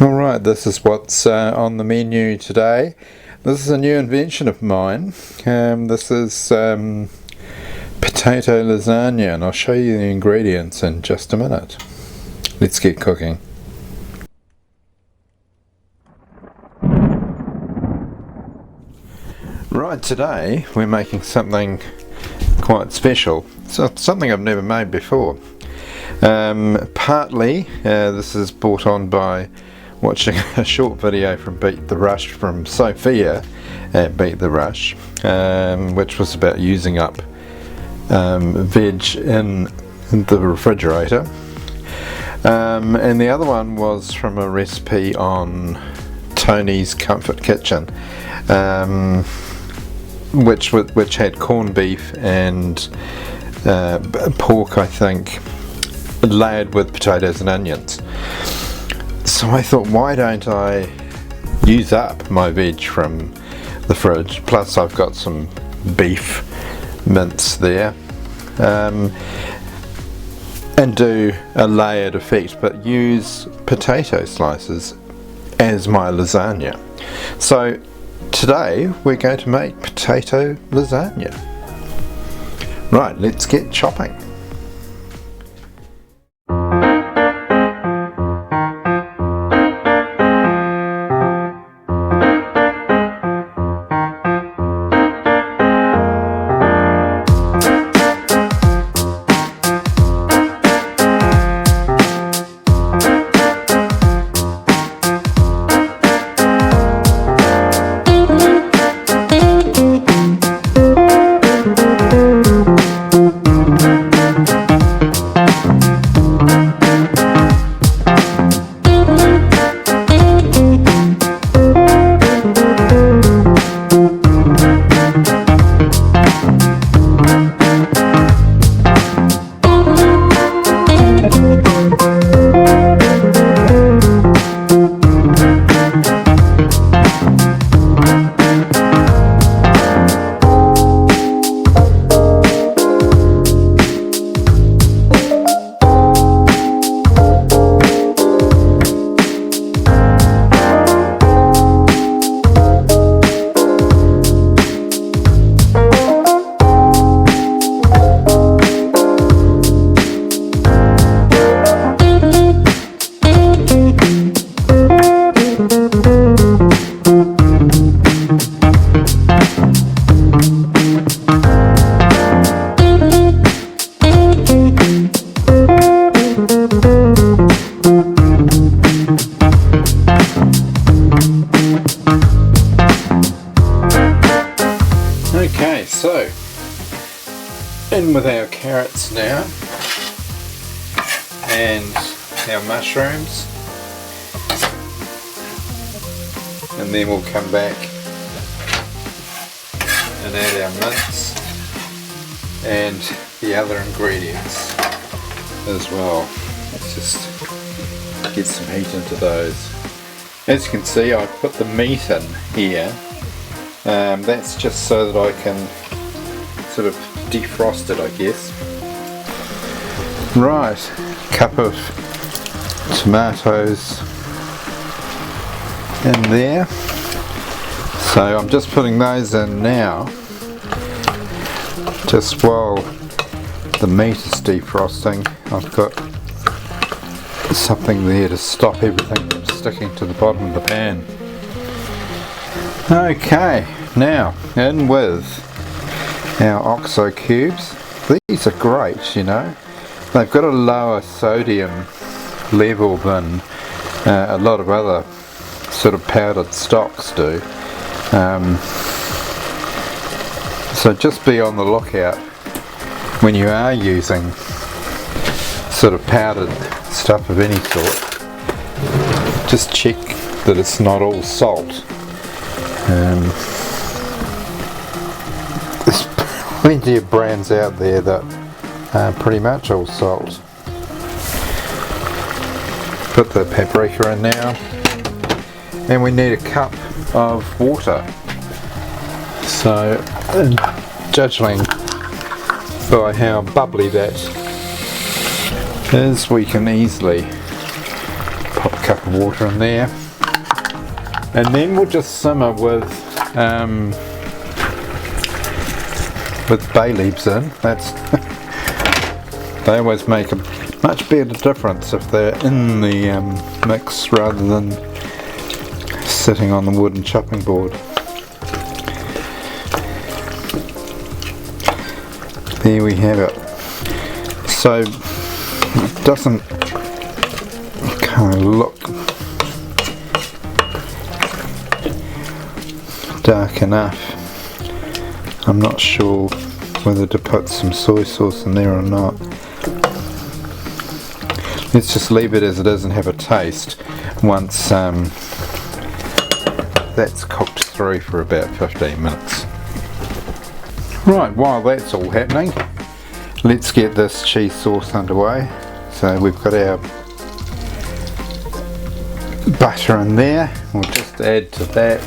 Alright, this is what's on the menu today. This is a new invention of mine. This is potato lasagna, and I'll show you the ingredients in just a minute. Let's get cooking. Right, today we're making something quite special. So something I've never made before. Partly this is brought on by watching a short video from Beat the Rush from Sophia at Beat the Rush, which was about using up veg in the refrigerator, and the other one was from a recipe on Tony's Comfort Kitchen, which had corned beef and pork, I think, layered with potatoes and onions. So I thought, why don't I use up my veg from the fridge, plus I've got some beef mince there, and do a layered effect, but use potato slices as my lasagna. So today we're going to make potato lasagna. Right, let's get chopping. Okay, so in with our carrots now, and our mushrooms, and then we'll come back and add our mince and the other ingredients as well. Let's just get some heat into those. As you can see, I put the meat in here. That's just so that I can sort of defrost it, I guess. Right, cup of tomatoes in there. So I'm just putting those in now, just while the meat is defrosting. I've got something there to stop everything from sticking to the bottom of the pan. Okay, now in with our OXO cubes. These are great, you know. They've got a lower sodium level than a lot of other sort of powdered stocks do. So just be on the lookout when you are using sort of powdered stuff of any sort. Just check that it's not all salt. There's plenty of brands out there that are pretty much all salt. Put the paprika in now, and we need a cup of water. So, judging by how bubbly that is, we can easily Pop a cup of water in there, and then we'll just simmer with bay leaves in. They always make a much better difference if they're in the mix rather than sitting on the wooden chopping board. There we have it. So it doesn't kind of look dark enough. I'm not sure whether to put some soy sauce in there or not. Let's just leave it as it is and have a taste once that's cooked through for about 15 minutes. Right, while that's all happening, let's get this cheese sauce underway. So we've got our butter in there. We'll just add to that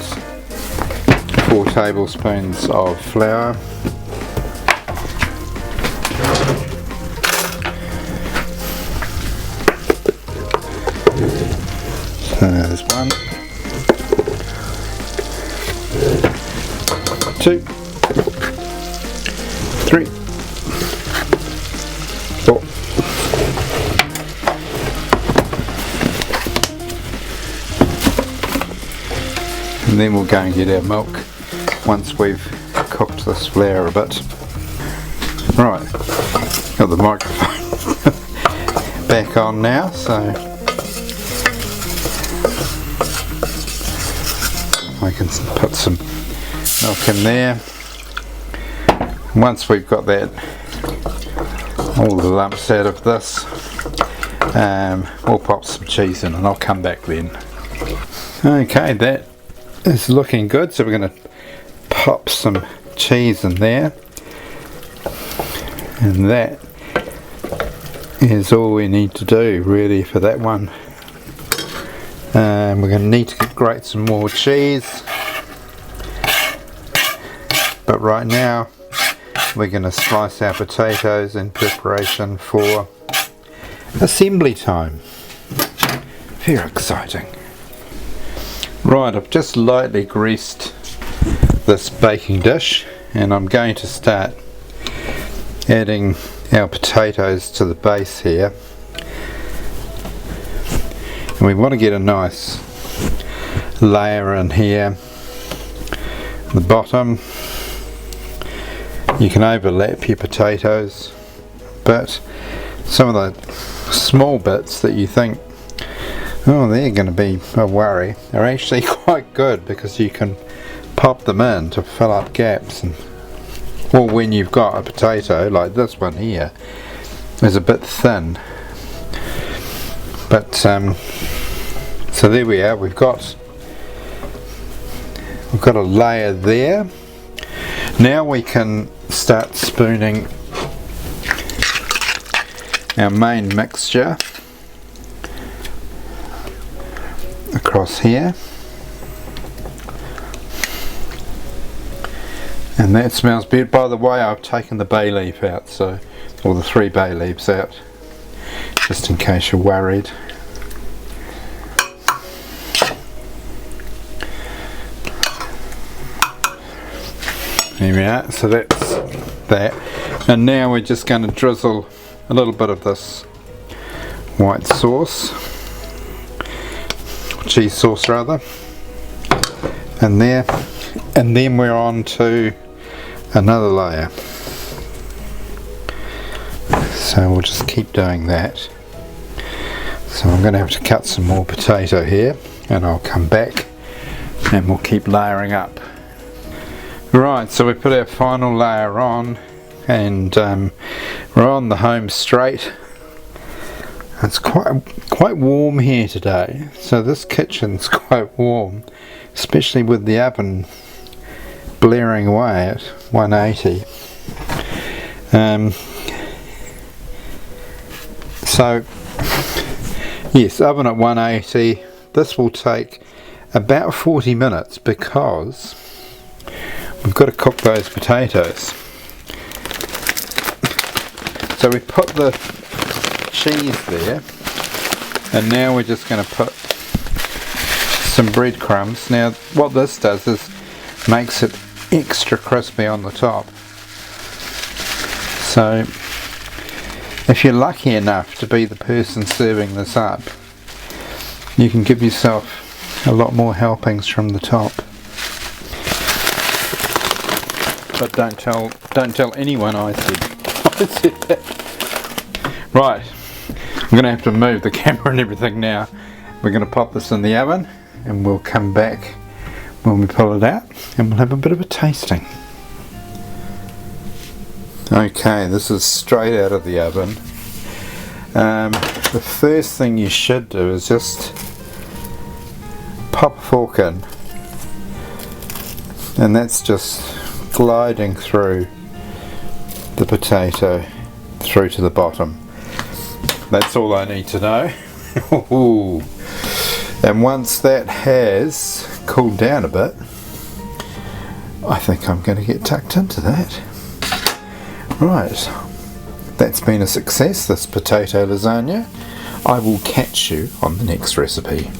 4 tablespoons of flour, so there's 1, 2, 3, 4. And then we'll go and get our milk once we've cooked this flour a bit. Right, got the microphone back on now, so I can put some milk in there. Once we've got that, all the lumps out of this, we'll pop some cheese in and I'll come back then. Okay, that is looking good, so we're going to pop some cheese in there, and that is all we need to do really for that one. We're going to need to grate some more cheese, but right now we're going to slice our potatoes in preparation for assembly time. Very exciting. Right, I've just lightly greased this baking dish and I'm going to start adding our potatoes to the base here. And we want to get a nice layer in here. The bottom, you can overlap your potatoes, but some of the small bits that you think, oh, they're going to be a worry, are actually quite good because you can pop them in to fill up gaps. And well, when you've got a potato like this one here is a bit thin, but so there we are. We've got a layer there. Now we can start spooning our main mixture across here, and that smells good. By the way, I've taken the bay leaf out, so, or the 3 bay leaves out, just in case you're worried. There we are, so that's that, and now we're just going to drizzle a little bit of this white sauce, cheese sauce rather, and there, and then we're on to another layer. So we'll just keep doing that. So I'm going to have to cut some more potato here and I'll come back and we'll keep layering up. Right, so we put our final layer on, and we're on the home straight. It's quite warm here today, so this kitchen's quite warm, especially with the oven blaring away at 180. So yes, oven at 180. This will take about 40 minutes because we've got to cook those potatoes. So we put the cheese there, And now we're just going to put some breadcrumbs. Now what this does is makes it extra crispy on the top. So if you're lucky enough to be the person serving this up, you can give yourself a lot more helpings from the top. But don't tell anyone I said that. Right, I'm going to have to move the camera and everything now. We're going to pop this in the oven and we'll come back when we pull it out and we'll have a bit of a tasting. Okay, this is straight out of the oven. The first thing you should do is just pop a fork in, and that's just gliding through the potato through to the bottom. That's all I need to know. And once that has cooled down a bit, I think I'm going to get tucked into that. Right, that's been a success, this potato lasagna. I will catch you on the next recipe.